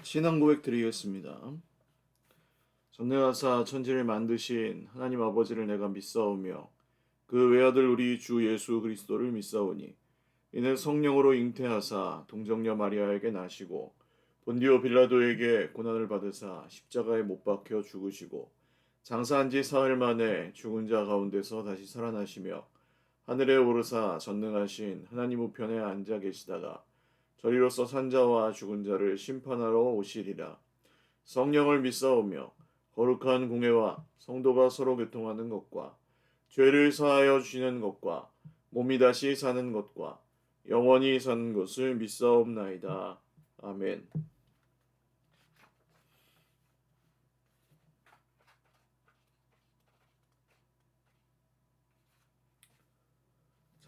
신앙 고백 드리겠습니다. 전능하사 천지를 만드신 하나님 아버지를 내가 믿사오며 그 외아들 우리 주 예수 그리스도를 믿사오니 이는 성령으로 잉태하사 동정녀 마리아에게 나시고 본디오 빌라도에게 고난을 받으사 십자가에 못 박혀 죽으시고 장사한 지 사흘 만에 죽은 자 가운데서 다시 살아나시며 하늘에 오르사 전능하신 하나님 우편에 앉아 계시다가 저리로서 산자와 죽은 자를 심판하러 오시리라. 성령을 믿사오며 거룩한 공회와 성도가 서로 교통하는 것과 죄를 사하여 주시는 것과 몸이 다시 사는 것과 영원히 사는 것을 믿사옵나이다. 아멘.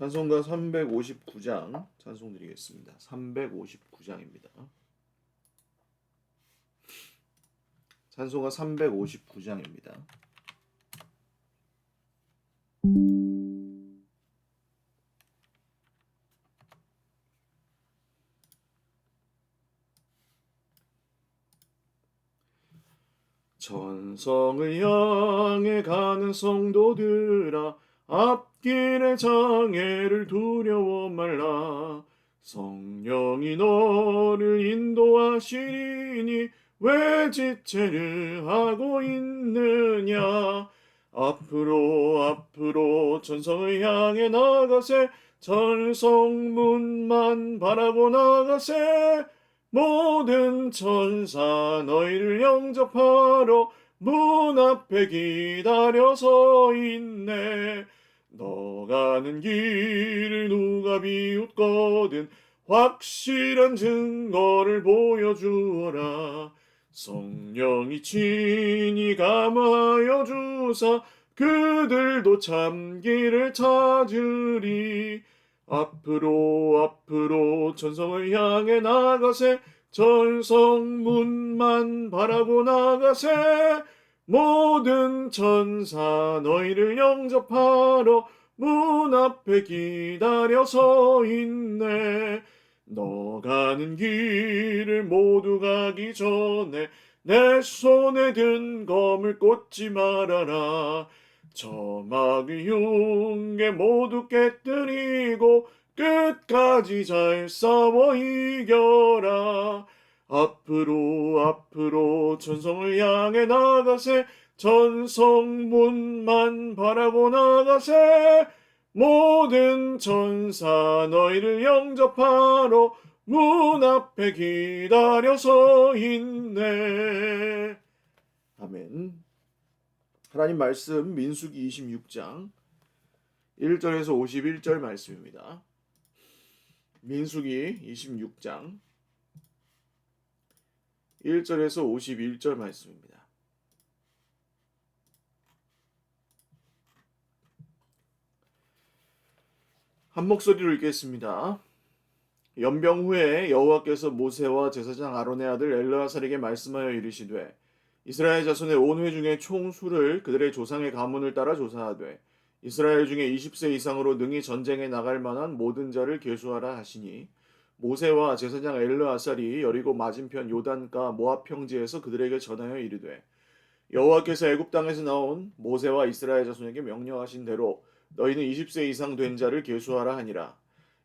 찬송가 359장 찬송 드리겠습니다. 359장입니다. 찬송가 359장입니다. 천성을 향해 가는 성도들아 앞길의 장애를 두려워 말라. 성령이 너를 인도하시리니 왜 지체를 하고 있느냐. 앞으로 천성을 향해 나가세. 천성문만 바라고 나가세. 모든 천사 너희를 영접하러 문 앞에 기다려 서 있네. 너 가는 길을 누가 비웃거든 확실한 증거를 보여주어라. 성령이 친히 감하여 주사 그들도 참 길을 찾으리. 앞으로 천성을 향해 나가세. 천성문만 바라고 나가세. 모든 천사 너희를 영접하러 문 앞에 기다려 서 있네. 너 가는 길을 모두 가기 전에 내 손에 든 검을 꽂지 말아라. 저마귀 흉계 모두 깨뜨리고 끝까지 잘 싸워 이겨라. 앞으로 천성을 향해 나가세. 천성문만 바라고 나가세. 모든 천사 너희를 영접하러 문 앞에 기다려 서 있네. 아멘. 하나님 말씀 민수기 26장 1절에서 51절 말씀입니다. 민수기 26장 1절에서 51절 말씀입니다. 한 목소리로 읽겠습니다. 연병 후에 여호와께서 모세와 제사장 아론의 아들 엘르아살에게 말씀하여 이르시되 이스라엘 자손의 온 회중의 총 수를 그들의 조상의 가문을 따라 조사하되 이스라엘 중에 20세 이상으로 능히 전쟁에 나갈 만한 모든 자를 계수하라 하시니 모세와 제사장 엘르아살이 여리고 맞은편 요단가 모압 평지에서 그들에게 전하여 이르되 여호와께서 애굽 땅에서 나온 모세와 이스라엘 자손에게 명령하신 대로 너희는 20세 이상 된 자를 계수하라 하니라.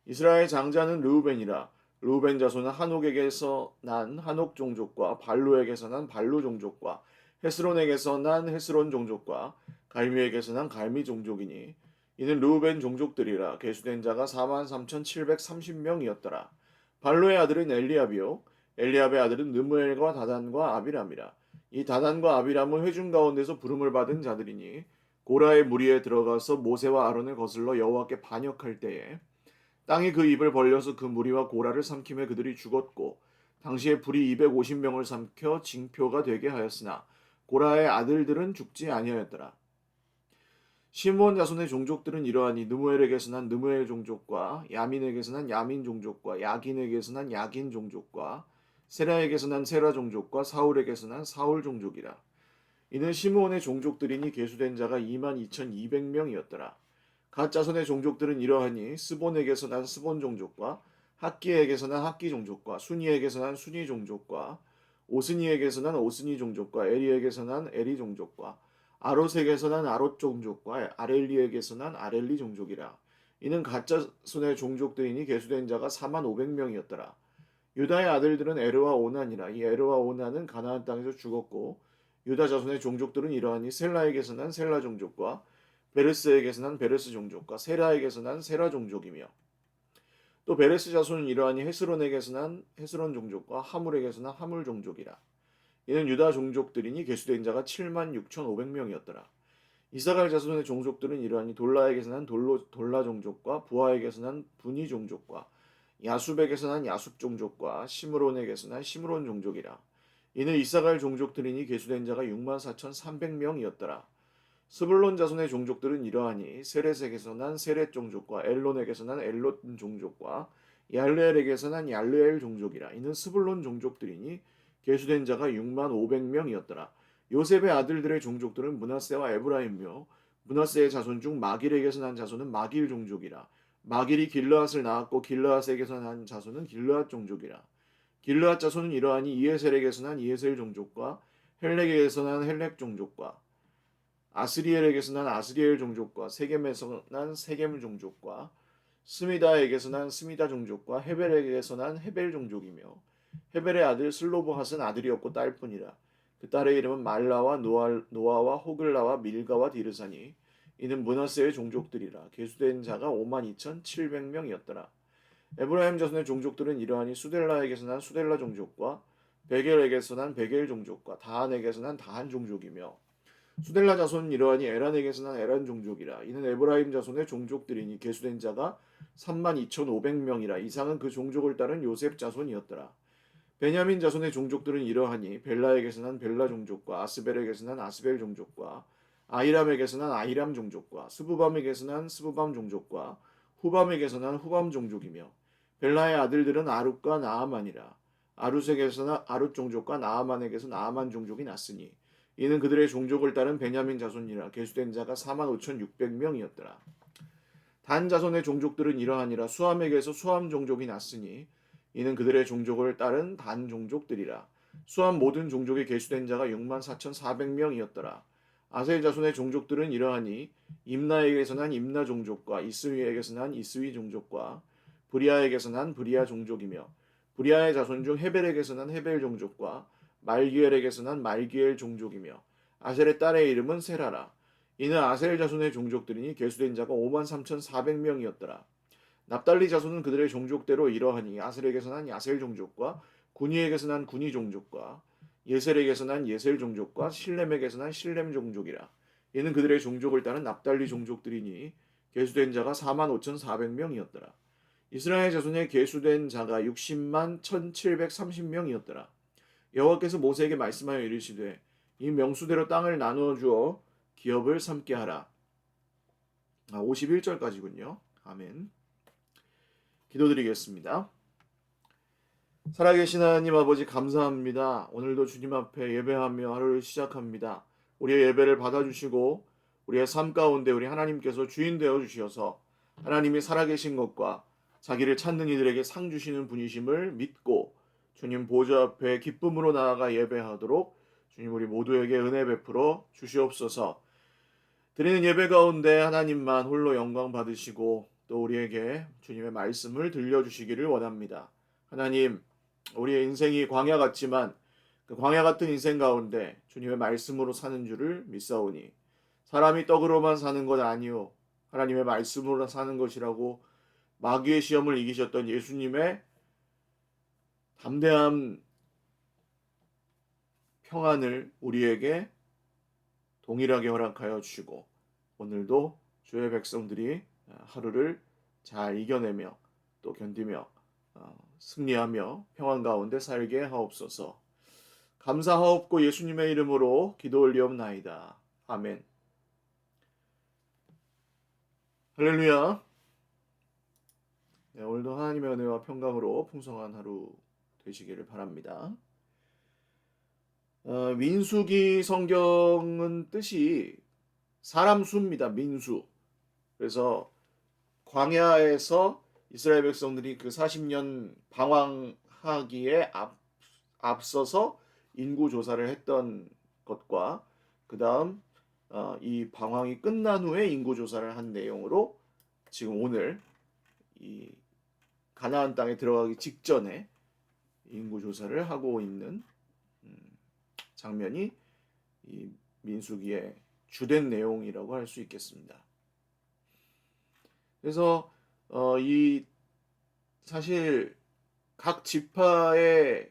이스라엘 장자는 르우벤이라. 르우벤 자손은 한옥에게서 난 한옥 종족과 발루에게서 난 발루 종족과 헤스론에게서 난 헤스론 종족과 갈미에게서 난 갈미 종족이니 이는 르우벤 종족들이라. 계수된 자가 43,730명이었더라. 발루의 아들은 엘리압이요 엘리압의 아들은 느무엘과 다단과 아비람이라. 이 다단과 아비람은 회중 가운데서 부름을 받은 자들이니 고라의 무리에 들어가서 모세와 아론을 거슬러 여호와께 반역할 때에 땅이 그 입을 벌려서 그 무리와 고라를 삼킴에 그들이 죽었고 당시에 불이 250명을 삼켜 징표가 되게 하였으나 고라의 아들들은 죽지 아니하였더라. 시므온 자손의 종족들은 이러하니 느무엘에게서 난 느무엘 종족과 야민에게서 난 야민 종족과 야긴에게서 난 야긴 종족과 세라에게서 난 세라 종족과 사울에게서 난 사울 종족이라. 이는 시므온의 종족들이니 계수된 자가 22,200명이었더라. 갓 자손의 종족들은 이러하니 스본에게서 난 스본 종족과 학기에게서 난 학기 종족과 순이에게서 난 순이 종족과 오스니에게서 난 오스니 종족과 에리에게서 난 에리 종족과 아롯에게서 난 아롯 종족과 아렐리에게서 난 아렐리 종족이라. 이는 가짜손의 종족들이니 계수된 자가 4만 500명이었더라. 유다의 아들들은 에르와 오난이라. 이 에르와 오난은 가나안 땅에서 죽었고 유다 자손의 종족들은 이러하니 셀라에게서 난 셀라 종족과 베르스에게서 난 베르스 종족과 세라에게서 난 세라 종족이며 또 베레스 자손은 이러하니 헤스론에게서 난 헤스론 종족과 하물에게서 난 하물 종족이라. 이는 유다 종족들이니 계수된 자가 7만 6,500명이었더라. 이사갈 자손의 종족들은 이러하니 돌라에게서 난 돌라 종족과 부하에게서 난 분이 종족과 야숲에게서 난 야숲 종족과 시므론에게서 난 시므론 종족이라. 이는 이사갈 종족들이니 계수된 자가 6만 4,300명이었더라. 스불론 자손의 종족들은 이러하니 세렛에게서 난 세렛 종족과 엘론에게서 난 엘롯 종족과 얄르엘에게서 난 얄르엘 종족이라. 이는 스불론 종족들이니 계수된 자가 6만 500명이었더라. 요셉의 아들들의 종족들은 므낫세와 에브라임며 므낫세의 자손 중 마길에게서 난 자손은 마길 종족이라. 마길이 길르앗을 낳았고 길르앗에게서 난 자손은 길르앗 종족이라. 길르앗 자손은 이러하니 이에셀에게서 난 이에셀 종족과 헬렉에게서 난 헬렉 종족과 아스리엘에게서 난 아스리엘 종족과 세겜에서 난 세겜 종족과 스미다에게서 난 스미다 종족과 헤벨에게서 난 헤벨 종족이며 헤벨의 아들 슬로보핫은 아들이 없고 딸뿐이라. 그 딸의 이름은 말라와 노아와 호글라와 밀가와 디르사니. 이는 므낫세의 종족들이라. 계수된 자가 52,700명이었더라. 에브라임 자손의 종족들은 이러하니 수델라에게서 난 수델라 종족과 베겔에게서 난 베겔 종족과 다한에게서 난 다한 종족이며 수델라 자손은 이러하니 에란에게서 난 에란 종족이라. 이는 에브라임 자손의 종족들이니 계수된 자가 32,500명이라. 이상은 그 종족을 따른 요셉 자손이었더라. 베냐민 자손의 종족들은 이러하니 벨라에게서 난 벨라 종족과 아스벨에게서 난 아스벨 종족과 아이람에게서 난 아이람 종족과 스부밤에게서 난 스부밤 종족과 후밤에게서 난 후밤 종족이며 벨라의 아들들은 아룻과 나아만이라. 아룻에게서 난 아룻 종족과 나아만에게서 나아만 종족이 났으니 이는 그들의 종족을 따른 베냐민 자손이라. 계수된 자가 45,600명이었더라. 단 자손의 종족들은 이러하니라. 수함에게서 수함 종족이 났으니 이는 그들의 종족을 따른 단 종족들이라. 수함 모든 종족에 계수된 자가 6만 4,400명이었더라. 아셀 자손의 종족들은 이러하니 임나에게서 난 임나 종족과 이스위에게서 난 이스위 종족과 브리아에게서 난 브리아 종족이며 브리아의 자손 중 헤벨에게서 난 헤벨 종족과 말기엘에게서 난 말기엘 종족이며 아셀의 딸의 이름은 세라라. 이는 아셀 자손의 종족들이니 계수된 자가 5만 3,400명이었더라. 납달리 자손은 그들의 종족대로 이러하니 아셀에게서 난 야셀 종족과 구니에게서 난 구니 종족과 예셀에게서 난 예셀 종족과 실렘에게서 난 실렘 종족이라. 이는 그들의 종족을 따른 납달리 종족들이니 계수된 자가 4만 5,400명이었더라. 이스라엘 자손의 계수된 자가 60만 1,730명이었더라. 여호와께서 모세에게 말씀하여 이르시되 이 명수대로 땅을 나누어 주어 기업을 삼게 하라. 51절까지군요. 아멘. 기도드리겠습니다. 살아계신 하나님 아버지 감사합니다. 오늘도 주님 앞에 예배하며 하루를 시작합니다. 우리의 예배를 받아주시고 우리의 삶 가운데 우리 하나님께서 주인 되어 주시어서 하나님이 살아계신 것과 자기를 찾는 이들에게 상 주시는 분이심을 믿고 주님 보좌 앞에 기쁨으로 나아가 예배하도록 주님 우리 모두에게 은혜 베풀어 주시옵소서. 드리는 예배 가운데 하나님만 홀로 영광 받으시고 또 우리에게 주님의 말씀을 들려주시기를 원합니다. 하나님, 우리의 인생이 광야 같지만 그 광야 같은 인생 가운데 주님의 말씀으로 사는 줄을 믿사오니 사람이 떡으로만 사는 것 아니요 하나님의 말씀으로 사는 것이라고 마귀의 시험을 이기셨던 예수님의 담대한 평안을 우리에게 동일하게 허락하여 주시고 오늘도 주의 백성들이 하루를 잘 이겨내며 또 견디며 승리하며 평안 가운데 살게 하옵소서. 감사하옵고 예수님의 이름으로 기도 올리옵나이다. 아멘. 할렐루야. 네, 오늘도 하나님의 은혜와 평강으로 풍성한 하루 되시기를 바랍니다. 민수기 성경은 뜻이 사람 수입니다. 민수. 그래서 광야에서 이스라엘 백성들이 그 40년 방황하기에 앞서서 인구 조사를 했던 것과 그 다음 이 방황이 끝난 후에 인구 조사를 한 내용으로 지금 오늘 이 가나안 땅에 들어가기 직전에 인구 조사를 하고 있는 장면이 이 민수기의 주된 내용이라고 할 수 있겠습니다. 그래서 이 사실 각 지파의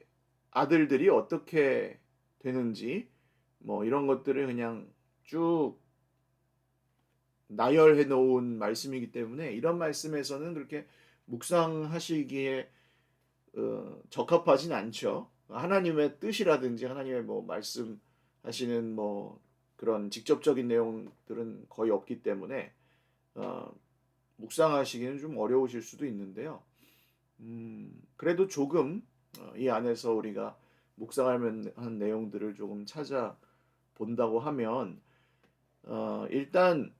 아들들이 어떻게 되는지 뭐 이런 것들을 그냥 쭉 나열해 놓은 말씀이기 때문에 이런 말씀에서는 그렇게 묵상하시기에 적합하진 않죠. 하나님의 뜻이라든지 하나님의 뭐 말씀하시는 뭐 그런 직접적인 내용들은 거의 없기 때문에 묵상하시기는 좀 어려우실 수도 있는데요. 그래도 조금 이 안에서 우리가 묵상할 만한 내용들을 조금 찾아 본다고 하면 일단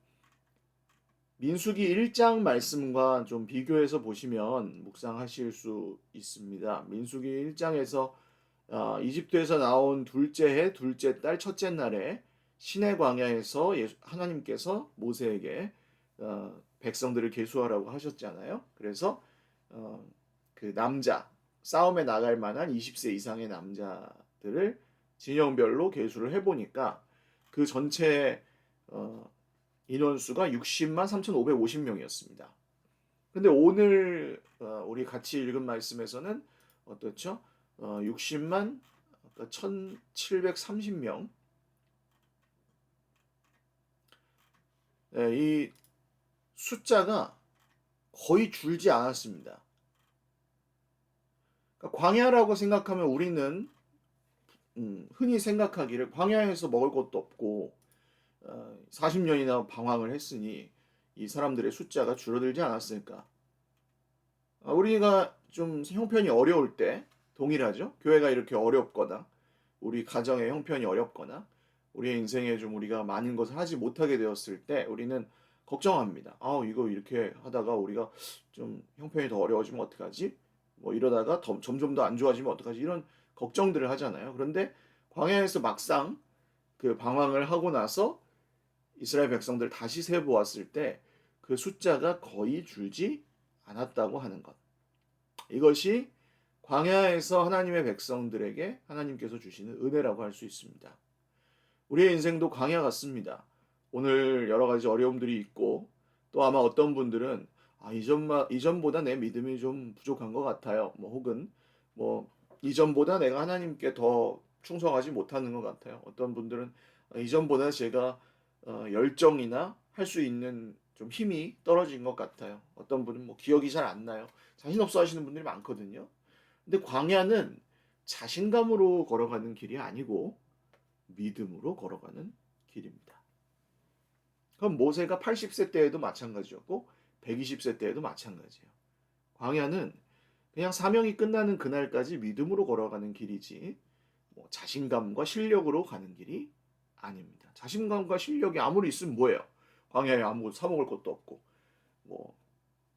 민수기 1장 말씀과 좀 비교해서 보시면 묵상하실 수 있습니다. 민수기 1장에서 이집트에서 나온 둘째 해, 둘째 달, 첫째 날에 시내 광야에서 하나님께서 모세에게 백성들을 계수하라고 하셨잖아요. 그래서 그 남자, 싸움에 나갈 만한 20세 이상의 남자들을 진영별로 계수를 해보니까 그 전체 인원수가 60만 3,550명이었습니다. 근데 오늘 우리 같이 읽은 말씀에서는 어떻죠? 60만 1,730명. 이 숫자가 거의 줄지 않았습니다. 그러니까 광야라고 생각하면 우리는 흔히 생각하기를 광야에서 먹을 것도 없고 40년이나 방황을 했으니 이 사람들의 숫자가 줄어들지 않았을까. 우리가 좀 형편이 어려울 때 동일하죠. 교회가 이렇게 어렵거나 우리 가정의 형편이 어렵거나 우리의 인생에 좀 우리가 많은 것을 하지 못하게 되었을 때 우리는 걱정합니다. 이거 이렇게 하다가 우리가 좀 형편이 더 어려워지면 어떡하지? 뭐 이러다가 점점 더 안 좋아지면 어떡하지? 이런 걱정들을 하잖아요. 그런데 광야에서 막상 그 방황을 하고 나서 이스라엘 백성들 다시 세보았을 때 그 숫자가 거의 줄지 않았다고 하는 것. 이것이 광야에서 하나님의 백성들에게 하나님께서 주시는 은혜라고 할 수 있습니다. 우리의 인생도 광야 같습니다. 오늘 여러 가지 어려움들이 있고 또 아마 어떤 분들은 이전보다 내 믿음이 좀 부족한 것 같아요. 뭐 혹은 뭐 이전보다 내가 하나님께 더 충성하지 못하는 것 같아요. 어떤 분들은 이전보다 제가 열정이나 할 수 있는 좀 힘이 떨어진 것 같아요. 어떤 분은 뭐 기억이 잘 안 나요. 자신 없어 하시는 분들이 많거든요. 근데 광야는 자신감으로 걸어가는 길이 아니고 믿음으로 걸어가는 길입니다. 그럼 모세가 80세 때에도 마찬가지였고 120세 때에도 마찬가지예요. 광야는 그냥 사명이 끝나는 그날까지 믿음으로 걸어가는 길이지 뭐 자신감과 실력으로 가는 길이 아닙니다. 자신감과 실력이 아무리 있으면 뭐예요? 광야에 아무것도 사 먹을 것도 없고 뭐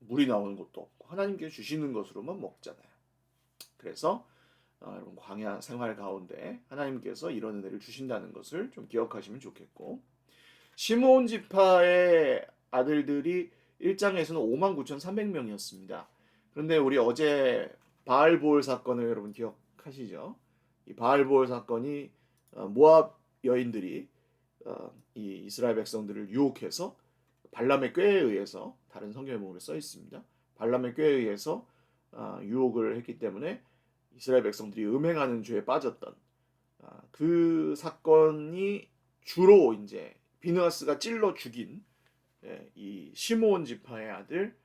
물이 나오는 것도 없고 하나님께서 주시는 것으로만 먹잖아요. 그래서 여러분 광야 생활 가운데 하나님께서 이런 은혜를 주신다는 것을 좀 기억하시면 좋겠고 시므온 지파의 아들들이 1장에서는 59,300명이었습니다. 그런데 우리 어제 바알보올 사건을 여러분 기억하시죠? 이 바알보올 사건이 모압 여인들이 이 이스라엘 백성들을 유혹해서 발람의 꾀에 의해서 다른 성경에 보면 써 있습니다. 발람의 꾀에 의해서 유혹을 했기 때문에 이스라엘 백성들이 음행하는 죄에 빠졌던 그 사건이 주로 이제 비느하스가 찔러 죽인 이 시므온 지파의 아들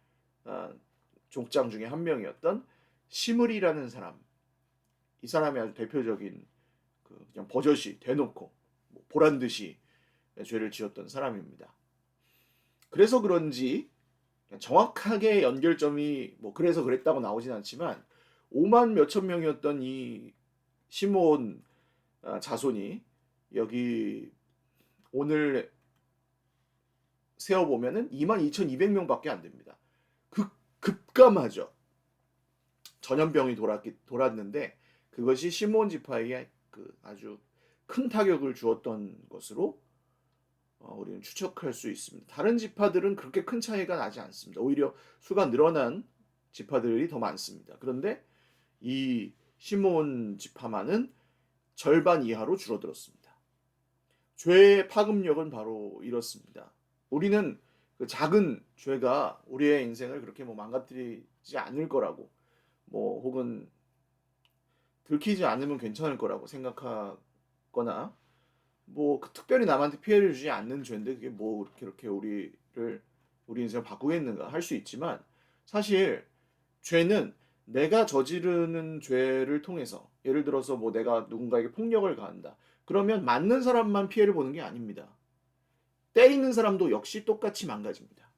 족장 중에 한 명이었던 시므리라는 사람. 이 사람이 아주 대표적인 그냥 버젓이 대놓고 뭐 보란 듯이 죄를 지었던 사람입니다. 그래서 그런지 정확하게 연결점이 뭐 그래서 그랬다고 나오진 않지만 5만 몇천 명이었던 이 시므온 자손이 여기 오늘 세어보면은 22,200명밖에 안 됩니다. 급감하죠. 전염병이 돌았는데 그것이 시므온 지파에게 아주 큰 타격을 주었던 것으로 우리는 추측할 수 있습니다. 다른 지파들은 그렇게 큰 차이가 나지 않습니다. 오히려 수가 늘어난 지파들이 더 많습니다. 그런데 이 시몬 지파만은 절반 이하로 줄어들었습니다. 죄의 파급력은 바로 이렇습니다. 우리는 그 작은 죄가 우리의 인생을 그렇게 망가뜨리지 않을 거라고, 혹은 들키지 않으면 괜찮을 거라고 생각하거나, 특별히 남한테 피해를 주지 않는 죄인데 그게 그렇게 우리 인생을 바꾸겠는가 할 수 있지만, 사실 죄는 내가 저지르는 죄를 통해서, 예를 들어서 내가 누군가에게 폭력을 가한다. 그러면 맞는 사람만 피해를 보는 게 아닙니다. 때리는 사람도 역시 똑같이 망가집니다.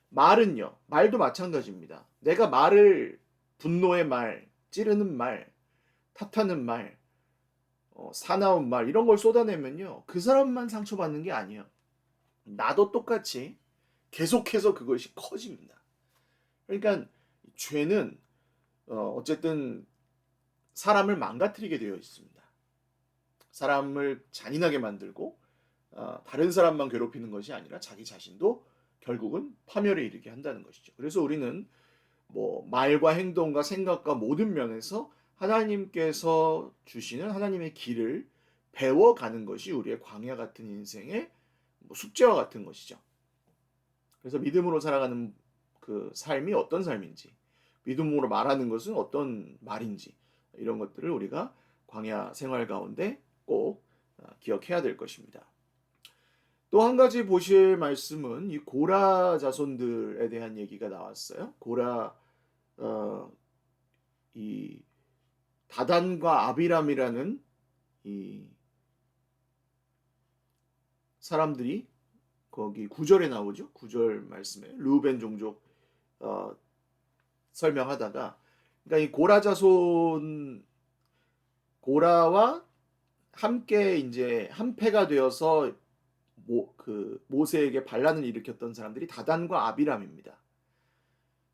말도 마찬가지입니다. 내가 분노의 말, 찌르는 말, 탓하는 말, 사나운 말, 이런 걸 쏟아내면요, 그 사람만 상처받는 게 아니에요. 나도 똑같이 계속해서 그것이 커집니다. 그러니까 죄는 어쨌든 사람을 망가뜨리게 되어 있습니다. 사람을 잔인하게 만들고 다른 사람만 괴롭히는 것이 아니라 자기 자신도 결국은 파멸에 이르게 한다는 것이죠. 그래서 우리는 말과 행동과 생각과 모든 면에서 하나님께서 주시는 하나님의 길을 배워가는 것이 우리의 광야 같은 인생의 숙제와 같은 것이죠. 그래서 믿음으로 살아가는 그 삶이 어떤 삶인지, 믿음으로 말하는 것은 어떤 말인지, 이런 것들을 우리가 광야 생활 가운데 꼭 기억해야 될 것입니다. 또 한 가지 보실 말씀은 이 고라 자손들에 대한 얘기가 나왔어요. 이 다단과 아비람이라는 이 사람들이 거기 9절에 나오죠. 9절 말씀에 르우벤 종족 설명하다가, 그러니까 이 고라와 함께 이제 한 패가 되어서 모세에게 반란을 일으켰던 사람들이 다단과 아비람입니다.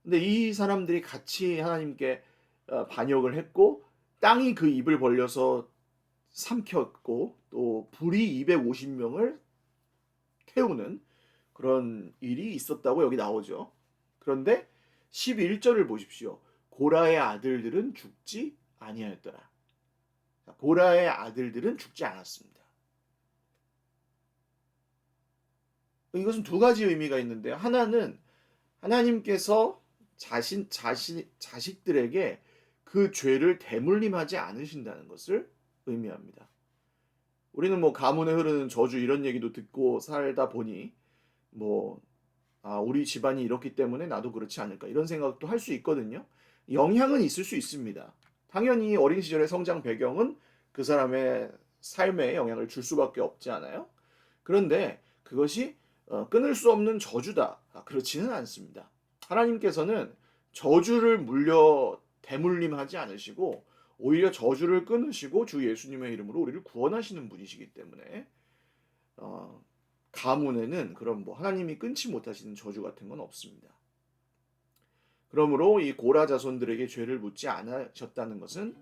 근데 이 사람들이 같이 하나님께 반역을 했고, 땅이 그 입을 벌려서 삼켰고, 또 불이 250명을 태우는 그런 일이 있었다고 여기 나오죠. 그런데 11절을 보십시오. 고라의 아들들은 죽지 아니하였더라. 고라의 아들들은 죽지 않았습니다. 이것은 두 가지 의미가 있는데요. 하나는 하나님께서 자식들에게 그 죄를 대물림하지 않으신다는 것을 의미합니다. 우리는 가문에 흐르는 저주 이런 얘기도 듣고 살다 보니 우리 집안이 이렇기 때문에 나도 그렇지 않을까 이런 생각도 할 수 있거든요. 영향은 있을 수 있습니다. 당연히 어린 시절의 성장 배경은 그 사람의 삶에 영향을 줄 수밖에 없지 않아요? 그런데 그것이 끊을 수 없는 저주다. 그렇지는 않습니다. 하나님께서는 저주를 대물림하지 않으시고 오히려 저주를 끊으시고 주 예수님의 이름으로 우리를 구원하시는 분이시기 때문에 가문에는 그런 하나님이 끊지 못하시는 저주 같은 건 없습니다. 그러므로 이 고라 자손들에게 죄를 묻지 않으셨다는 것은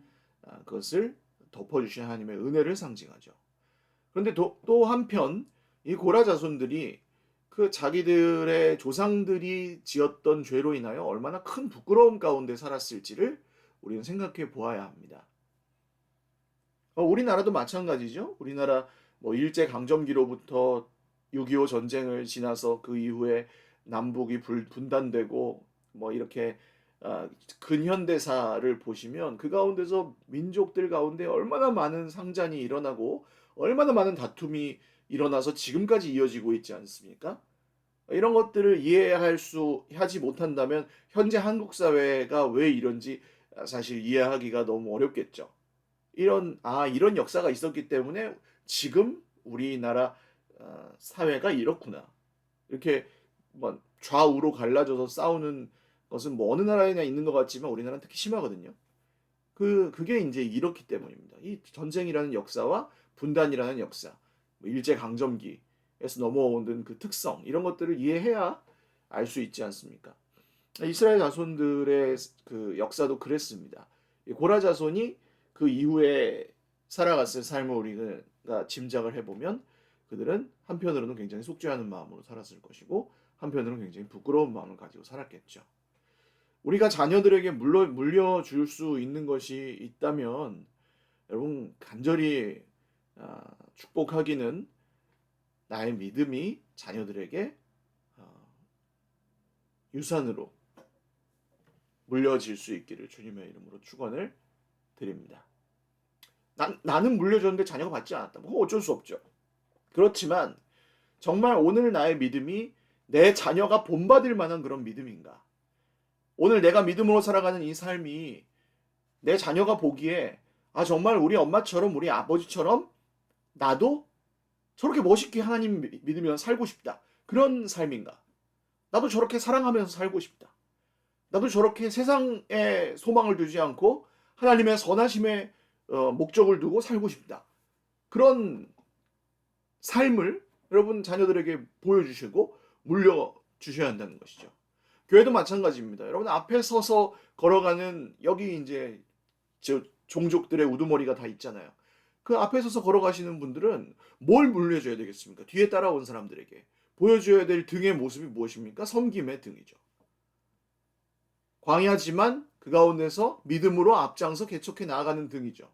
그것을 덮어주신 하나님의 은혜를 상징하죠. 그런데 또 한편 이 고라 자손들이 그 자기들의 조상들이 지었던 죄로 인하여 얼마나 큰 부끄러움 가운데 살았을지를 우리는 생각해 보아야 합니다. 우리나라도 마찬가지죠. 우리나라 일제강점기로부터 6.25 전쟁을 지나서 그 이후에 남북이 분단되고 이렇게 근현대사를 보시면 그 가운데서 민족들 가운데 얼마나 많은 상잔이 일어나고 얼마나 많은 다툼이 일어나서 지금까지 이어지고 있지 않습니까? 이런 것들을 하지 못한다면 현재 한국 사회가 왜 이런지 사실 이해하기가 너무 어렵겠죠. 이런 역사가 있었기 때문에 지금 우리나라 사회가 이렇구나. 이렇게 좌우로 갈라져서 싸우는 것은 어느 나라에나 있는 것 같지만 우리나라는 특히 심하거든요. 그게 이제 이렇기 때문입니다. 이 전쟁이라는 역사와 분단이라는 역사, 일제강점기에서 넘어오는 그 특성, 이런 것들을 이해해야 알 수 있지 않습니까? 이스라엘 자손들의 그 역사도 그랬습니다. 고라 자손이 그 이후에 살아갔을 삶을 우리가 짐작을 해보면 그들은 한편으로는 굉장히 속죄하는 마음으로 살았을 것이고 한편으로는 굉장히 부끄러운 마음을 가지고 살았겠죠. 우리가 자녀들에게 물려줄 수 있는 것이 있다면 여러분 간절히 축복하기는 나의 믿음이 자녀들에게 어, 유산으로 물려질 수 있기를 주님의 이름으로 축원을 드립니다. 나는 물려줬는데 자녀가 받지 않았다. 뭐 어쩔 수 없죠. 그렇지만 정말 오늘 나의 믿음이 내 자녀가 본받을 만한 그런 믿음인가? 오늘 내가 믿음으로 살아가는 이 삶이 내 자녀가 보기에 정말 우리 엄마처럼 우리 아버지처럼 나도 저렇게 멋있게 하나님 믿으며 살고 싶다. 그런 삶인가? 나도 저렇게 사랑하면서 살고 싶다. 나도 저렇게 세상에 소망을 두지 않고 하나님의 선하심에 목적을 두고 살고 싶다. 그런 삶을 여러분 자녀들에게 보여주시고 물려주셔야 한다는 것이죠. 교회도 마찬가지입니다. 여러분 앞에 서서 걸어가는 여기 이제 저 종족들의 우두머리가 다 있잖아요. 그 앞에 서서 걸어가시는 분들은 뭘 물려줘야 되겠습니까? 뒤에 따라온 사람들에게 보여줘야 될 등의 모습이 무엇입니까? 섬김의 등이죠. 광야지만 그 가운데서 믿음으로 앞장서 개척해 나아가는 등이죠.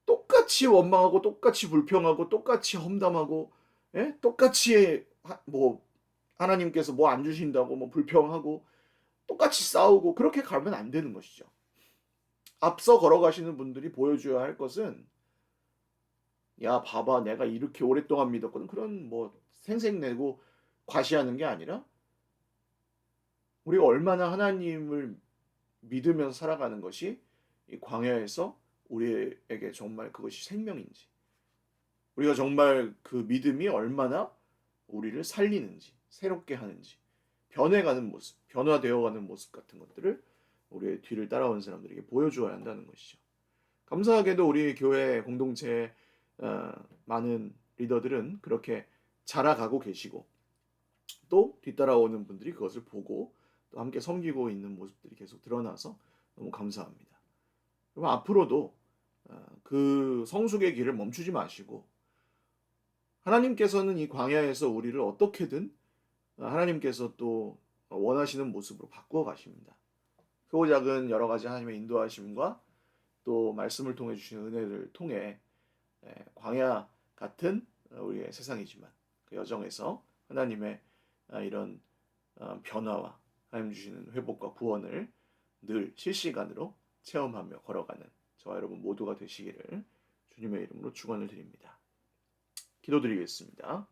똑같이 원망하고 똑같이 불평하고 똑같이 험담하고 똑같이 뭐 하나님께서 뭐 안 주신다고 뭐 불평하고 똑같이 싸우고 그렇게 가면 안 되는 것이죠. 앞서 걸어가시는 분들이 보여줘야 할 것은 야 봐봐 내가 이렇게 오랫동안 믿었거든 그런 뭐 생색내고 과시하는 게 아니라 우리가 얼마나 하나님을 믿으면서 살아가는 것이 이 광야에서 우리에게 정말 그것이 생명인지 우리가 정말 그 믿음이 얼마나 우리를 살리는지 새롭게 하는지 변해가는 모습 변화되어가는 모습 같은 것들을 우리의 뒤를 따라온 사람들에게 보여주어야 한다는 것이죠. 감사하게도 우리 교회 공동체 많은 리더들은 그렇게 자라가고 계시고 또 뒤따라오는 분들이 그것을 보고 또 함께 섬기고 있는 모습들이 계속 드러나서 너무 감사합니다. 그럼 앞으로도 그 성숙의 길을 멈추지 마시고 하나님께서는 이 광야에서 우리를 어떻게든 하나님께서 또 원하시는 모습으로 바꾸어 가십니다. 크고 작은 여러 가지 하나님의 인도하심과 또 말씀을 통해 주시는 은혜를 통해 광야 같은 우리의 세상이지만 그 여정에서 하나님의 이런 변화와 하나님 주시는 회복과 구원을 늘 실시간으로 체험하며 걸어가는 저와 여러분 모두가 되시기를 주님의 이름으로 축원을 드립니다. 기도드리겠습니다.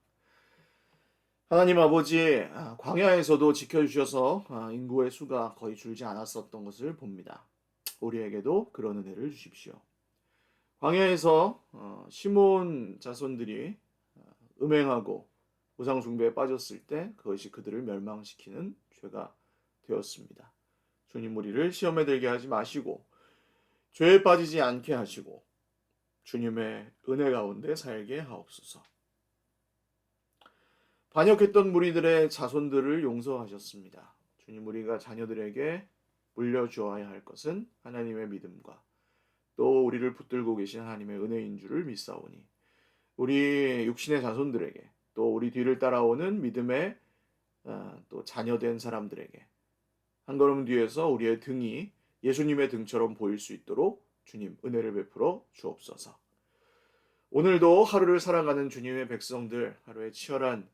하나님 아버지, 광야에서도 지켜주셔서 인구의 수가 거의 줄지 않았었던 것을 봅니다. 우리에게도 그런 은혜를 주십시오. 광야에서 시몬 자손들이 음행하고 우상 숭배에 빠졌을 때 그것이 그들을 멸망시키는 죄가 되었습니다. 주님 우리를 시험에 들게 하지 마시고 죄에 빠지지 않게 하시고 주님의 은혜 가운데 살게 하옵소서. 반역했던 무리들의 자손들을 용서하셨습니다. 주님 우리가 자녀들에게 물려주어야 할 것은 하나님의 믿음과 또 우리를 붙들고 계신 하나님의 은혜인 줄을 믿사오니 우리 육신의 자손들에게 또 우리 뒤를 따라오는 믿음의 또 자녀된 사람들에게 한 걸음 뒤에서 우리의 등이 예수님의 등처럼 보일 수 있도록 주님 은혜를 베풀어 주옵소서. 오늘도 하루를 살아가는 주님의 백성들 하루의 치열한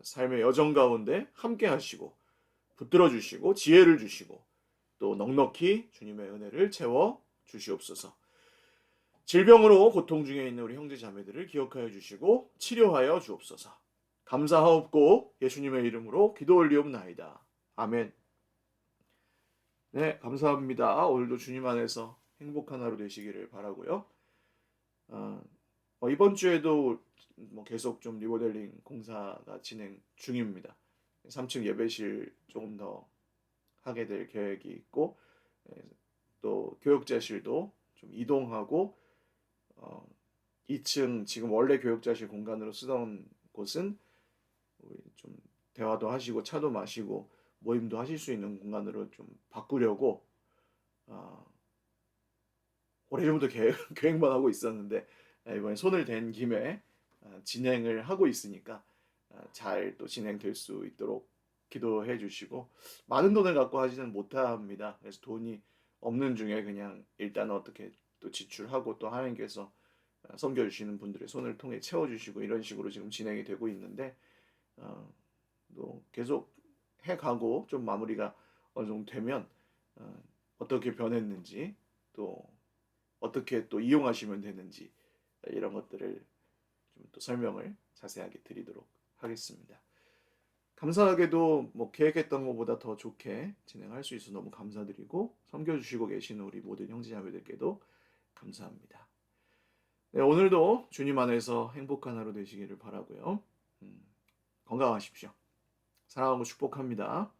삶의 여정 가운데 함께 하시고 붙들어 주시고 지혜를 주시고 또 넉넉히 주님의 은혜를 채워 주시옵소서. 질병으로 고통 중에 있는 우리 형제 자매들을 기억하여 주시고 치료하여 주옵소서. 감사하옵고 예수님의 이름으로 기도 올리옵나이다. 아멘. 네, 감사합니다. 오늘도 주님 안에서 행복한 하루 되시기를 바라고요. 이번 주에도 계속 좀 리모델링 공사가 진행 중입니다. 3층 예배실 조금 더 하게 될 계획이 있고 또 교육자실도 좀 이동하고 2층 지금 원래 교육자실 공간으로 쓰던 곳은 우리 좀 대화도 하시고 차도 마시고 모임도 하실 수 있는 공간으로 좀 바꾸려고 오래전부터 계획만 하고 있었는데 이번에 손을 댄 김에 진행을 하고 있으니까 잘 또 진행될 수 있도록 기도해 주시고 많은 돈을 갖고 하지는 못합니다. 그래서 돈이 없는 중에 그냥 일단 어떻게 또 지출하고 또 하나님께서 섬겨주시는 분들의 손을 통해 채워주시고 이런 식으로 지금 진행이 되고 있는데 어, 또 계속 해가고 좀 마무리가 어느 정도 되면 어떻게 변했는지 또 어떻게 또 이용하시면 되는지 이런 것들을 좀 또 설명을 자세하게 드리도록 하겠습니다. 감사하게도 뭐 계획했던 것보다 더 좋게 진행할 수 있어서 너무 감사드리고 섬겨주시고 계시는 우리 모든 형제자매들께도 감사합니다. 네, 오늘도 주님 안에서 행복한 하루 되시기를 바라고요. 건강하십시오. 사랑하고 축복합니다.